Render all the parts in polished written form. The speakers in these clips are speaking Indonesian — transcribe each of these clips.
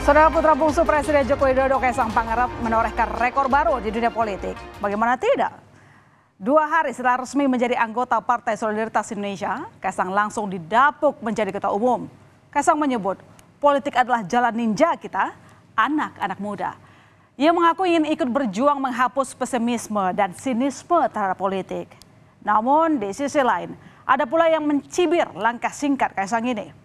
Saudara putra bungsu Presiden Joko Widodo, Kaisang Pangarep, menorehkan rekor baru di dunia politik. Bagaimana tidak? 2 hari setelah resmi menjadi anggota Partai Solidaritas Indonesia, Kaisang langsung didapuk menjadi ketua umum. Kaisang menyebut, politik adalah jalan ninja kita, anak-anak muda. Ia mengaku ingin ikut berjuang menghapus pesimisme dan sinisme terhadap politik. Namun di sisi lain, ada pula yang mencibir langkah singkat Kaisang ini.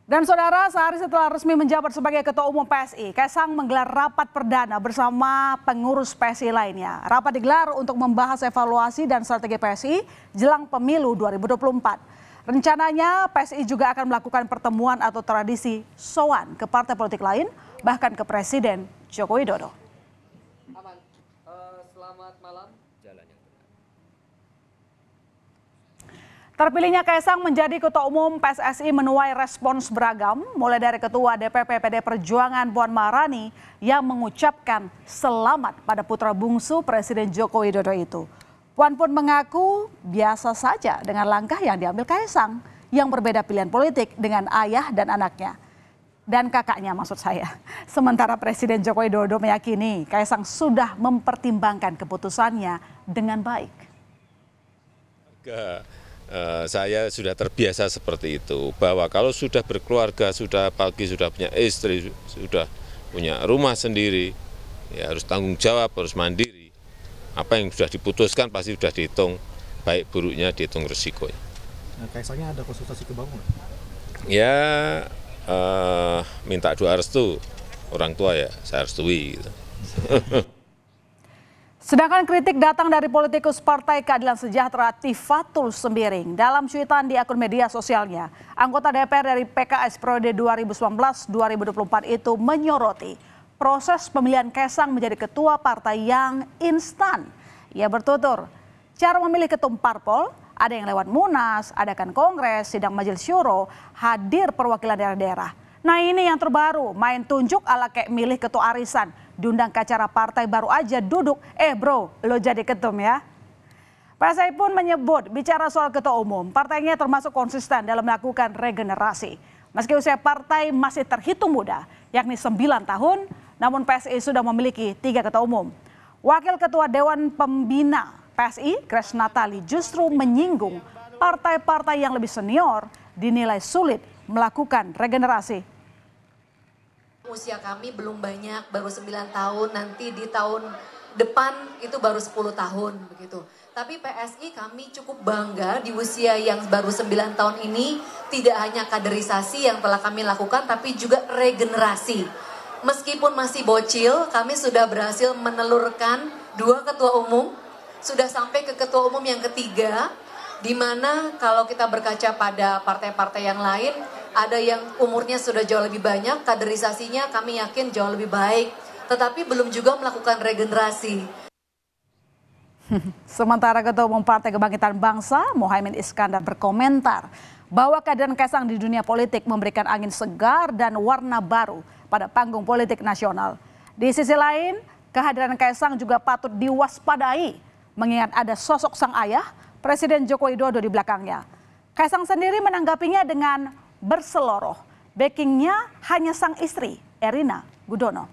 Dan saudara, sehari setelah resmi menjabat sebagai Ketua Umum PSI, Kaisang menggelar rapat perdana bersama pengurus PSI lainnya. Rapat digelar untuk membahas evaluasi dan strategi PSI jelang pemilu 2024. Rencananya PSI juga akan melakukan pertemuan atau tradisi sowan ke partai politik lain, bahkan ke Presiden Joko Widodo. Selamat malam. Terpilihnya Kaisang menjadi Ketua Umum PSSI menuai respons beragam, mulai dari Ketua DPP PD Perjuangan Puan Maharani yang mengucapkan selamat pada putra bungsu Presiden Joko Widodo itu. Puan pun mengaku biasa saja dengan langkah yang diambil Kaisang, yang berbeda pilihan politik dengan ayah dan anaknya. Dan kakaknya maksud saya. Sementara Presiden Joko Widodo meyakini Kaisang sudah mempertimbangkan keputusannya dengan baik. Saya sudah terbiasa seperti itu, bahwa kalau sudah berkeluarga, sudah pagi, sudah punya istri, sudah punya rumah sendiri, ya harus tanggung jawab, harus mandiri. Apa yang sudah diputuskan pasti sudah dihitung, baik buruknya dihitung risikonya. Nah, Kaisangnya ada konsultasi ke Bang? Ya, minta doa restu, orang tua ya saya restui. Gitu. Sedangkan kritik datang dari politikus Partai Keadilan Sejahtera Tifatul Sembiring. Dalam cuitan di akun media sosialnya, anggota DPR dari PKS periode 2019-2024 itu menyoroti proses pemilihan Kaisang menjadi ketua partai yang instan. Ia bertutur, cara memilih ketum parpol ada yang lewat Munas, adakan kongres, sidang majelis syuro, hadir perwakilan daerah-daerah. Nah ini yang terbaru, main tunjuk ala kayak milih ketua arisan. Diundang ke acara partai baru aja duduk, bro lo jadi ketum ya. PSI pun menyebut bicara soal ketua umum, partainya termasuk konsisten dalam melakukan regenerasi. Meski usia partai masih terhitung muda, yakni 9 tahun, namun PSI sudah memiliki 3 ketua umum. Wakil Ketua Dewan Pembina PSI, Grace Natali, justru menyinggung partai-partai yang lebih senior dinilai sulit melakukan regenerasi. Usia kami belum banyak, baru 9 tahun, nanti di tahun depan itu baru 10 tahun begitu. Tapi PSI kami cukup bangga di usia yang baru 9 tahun ini tidak hanya kaderisasi yang telah kami lakukan tapi juga regenerasi. Meskipun masih bocil, kami sudah berhasil menelurkan 2 ketua umum, sudah sampai ke ketua umum yang ketiga, di mana kalau kita berkaca pada partai-partai yang lain, ada yang umurnya sudah jauh lebih banyak, kaderisasinya kami yakin jauh lebih baik, tetapi belum juga melakukan regenerasi. Sementara Ketua Umum Partai Kebangkitan Bangsa, Mohaimin Iskandar berkomentar bahwa kehadiran Kaisang di dunia politik memberikan angin segar dan warna baru pada panggung politik nasional. Di sisi lain, kehadiran Kaisang juga patut diwaspadai, mengingat ada sosok sang ayah, Presiden Joko Widodo di belakangnya. Kaisang sendiri menanggapinya dengan berseloroh. Backingnya hanya sang istri, Erina Gudono.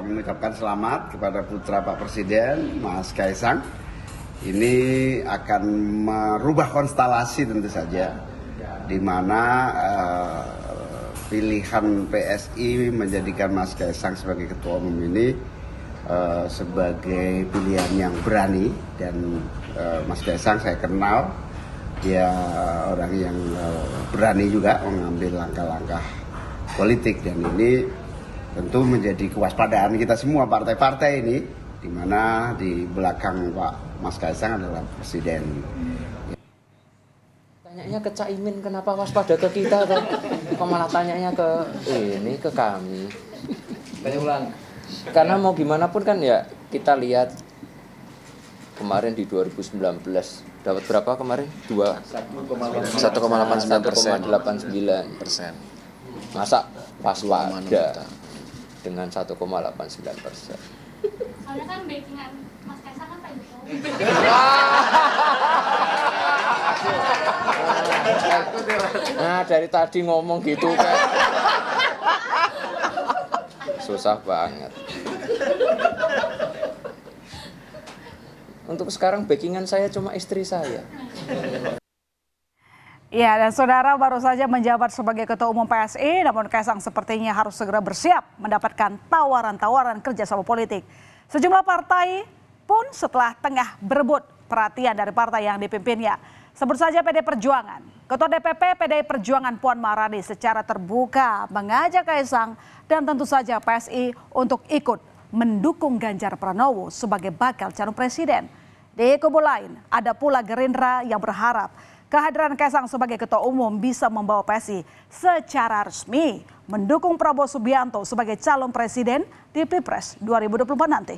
Mengucapkan selamat kepada putra Pak Presiden, Mas Kaisang. Ini akan merubah konstelasi tentu saja, di mana pilihan PSI menjadikan Mas Kaisang sebagai ketua umum ini sebagai pilihan yang berani. Dan Mas Kaisang saya kenal, dia orang yang berani juga mengambil langkah-langkah politik, dan ini tentu menjadi kewaspadaan kita semua partai-partai ini, di mana di belakang Pak Mas Kaisang adalah Presiden. Tanyanya ke Caimin, kenapa waspada ke kita kan? Kok malah tanyanya ke ini, ke kami. Tanya ulang. Karena mau gimana pun kan ya kita lihat kemarin di 2019 dapat berapa kemarin? 1,89%. Masa waspada dengan 1,89%. Soalnya kan backingan Mas Kaisang kan Pak Jokowi. Nah, dari tadi ngomong gitu kan. Susah banget. Untuk sekarang backingan saya cuma istri saya. Ya, dan saudara baru saja menjabat sebagai Ketua Umum PSI, namun Kaisang sepertinya harus segera bersiap mendapatkan tawaran-tawaran kerjasama politik. Sejumlah partai pun setelah tengah berebut perhatian dari partai yang dipimpinnya. Sebut saja PDI Perjuangan. Ketua DPP PDI Perjuangan Puan Maharani secara terbuka mengajak Kaisang dan tentu saja PSI untuk ikut mendukung Ganjar Pranowo sebagai bakal calon presiden. Di kubu lain, ada pula Gerindra yang berharap kehadiran Kaisang sebagai Ketua Umum bisa membawa PSI secara resmi mendukung Prabowo Subianto sebagai calon presiden di Pilpres 2024 nanti.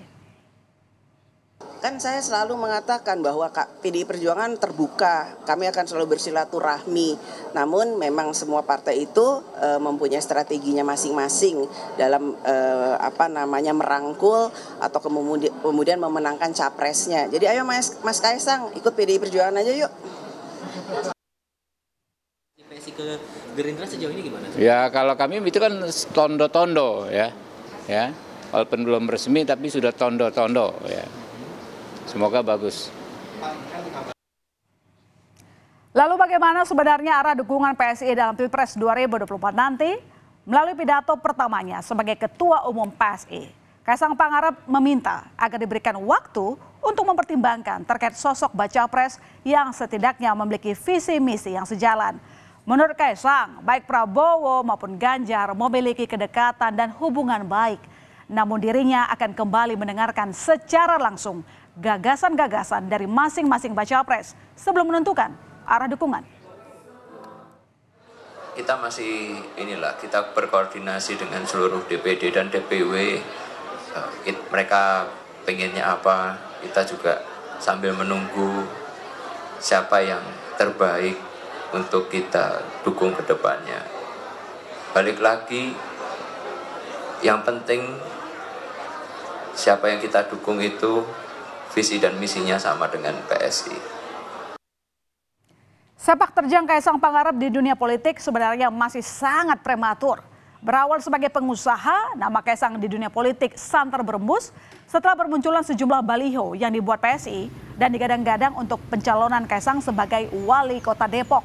Kan saya selalu mengatakan bahwa PDI Perjuangan terbuka, kami akan selalu bersilaturahmi. Namun memang semua partai itu mempunyai strateginya masing-masing dalam merangkul atau kemudian memenangkan capresnya. Jadi ayo Mas Kaisang ikut PDI Perjuangan aja yuk. Ke Gerindra sejauh ini gimana? Ya kalau kami itu kan tondo-tondo ya. Walaupun belum resmi tapi sudah tondo-tondo ya. Semoga bagus. Lalu bagaimana sebenarnya arah dukungan PSI dalam Pilpres 2024 nanti? Melalui pidato pertamanya sebagai Ketua Umum PSI, Kaisang Pangarep meminta agar diberikan waktu untuk mempertimbangkan terkait sosok baca pres yang setidaknya memiliki visi misi yang sejalan. Menurut Kaisang, baik Prabowo maupun Ganjar memiliki kedekatan dan hubungan baik. Namun dirinya akan kembali mendengarkan secara langsung gagasan-gagasan dari masing-masing baca pres sebelum menentukan arah dukungan. Kita masih kita berkoordinasi dengan seluruh DPD dan DPW. Mereka pengennya apa, kita juga sambil menunggu siapa yang terbaik untuk kita dukung ke depannya. Balik lagi, yang penting siapa yang kita dukung itu visi dan misinya sama dengan PSI. Sepak terjang Kaisang Pangarep di dunia politik sebenarnya masih sangat prematur. Berawal sebagai pengusaha, nama Kaisang di dunia politik santer berembus setelah bermunculan sejumlah baliho yang dibuat PSI dan digadang-gadang untuk pencalonan Kaisang sebagai wali kota Depok.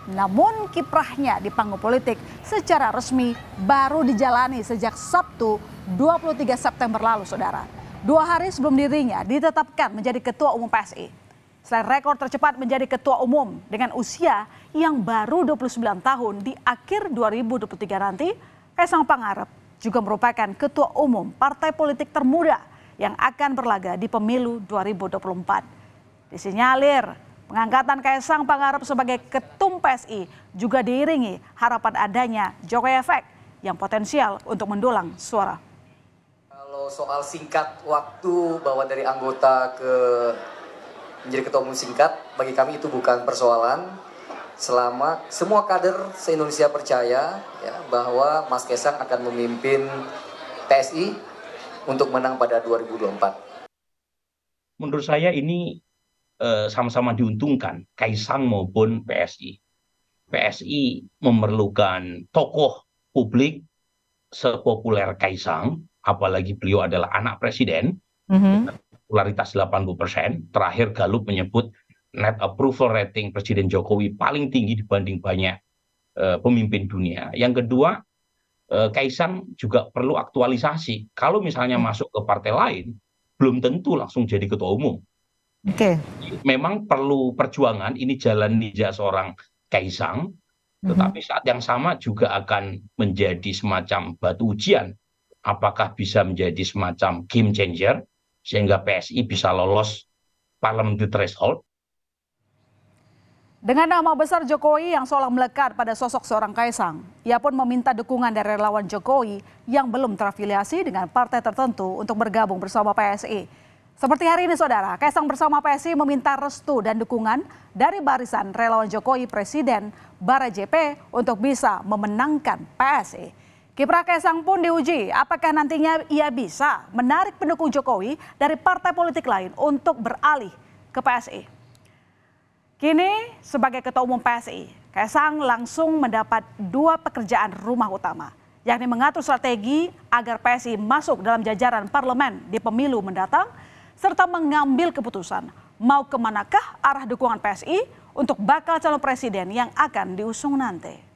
Namun kiprahnya di panggung politik secara resmi baru dijalani sejak Sabtu 23 September lalu, saudara. 2 hari sebelum dirinya ditetapkan menjadi Ketua Umum PSI. Selain rekor tercepat menjadi Ketua Umum dengan usia yang baru 29 tahun di akhir 2023 nanti, Kaisang Pangarep juga merupakan Ketua Umum partai politik termuda yang akan berlaga di pemilu 2024. Disinyalir pengangkatan Kaisang Pangarep sebagai Ketum PSI juga diiringi harapan adanya Jokowi Efek yang potensial untuk mendulang suara. Kalau soal singkat waktu bahwa dari anggota ke menjadi ketua umum singkat, bagi kami itu bukan persoalan. Selama semua kader se-Indonesia percaya ya, bahwa Mas Kaisang akan memimpin PSI untuk menang pada 2024. Menurut saya ini sama-sama diuntungkan, Kaisang maupun PSI. PSI memerlukan tokoh publik sepopuler Kaisang, apalagi beliau adalah anak presiden, popularitas 80%. Terakhir Gallup menyebut net approval rating Presiden Jokowi paling tinggi dibanding banyak pemimpin dunia. Yang kedua, Kaisang juga perlu aktualisasi. Kalau misalnya masuk ke partai lain, belum tentu langsung jadi ketua umum. Memang perlu perjuangan, ini jalan ninja seorang Kaisang, tetapi saat yang sama juga akan menjadi semacam batu ujian. Apakah bisa menjadi semacam game changer sehingga PSI bisa lolos parliamentary threshold? Dengan nama besar Jokowi yang seolah melekat pada sosok seorang Kaisang, ia pun meminta dukungan dari relawan Jokowi yang belum terafiliasi dengan partai tertentu untuk bergabung bersama PSI. Seperti hari ini, saudara, Kaisang bersama PSI meminta restu dan dukungan dari barisan relawan Jokowi Presiden Bara JP untuk bisa memenangkan PSI. Kiprah Kaisang pun diuji, apakah nantinya ia bisa menarik pendukung Jokowi dari partai politik lain untuk beralih ke PSI. Kini sebagai Ketua Umum PSI, Kaisang langsung mendapat 2 pekerjaan rumah utama, yakni mengatur strategi agar PSI masuk dalam jajaran parlemen di pemilu mendatang, serta mengambil keputusan mau kemanakah arah dukungan PSI untuk bakal calon presiden yang akan diusung nanti.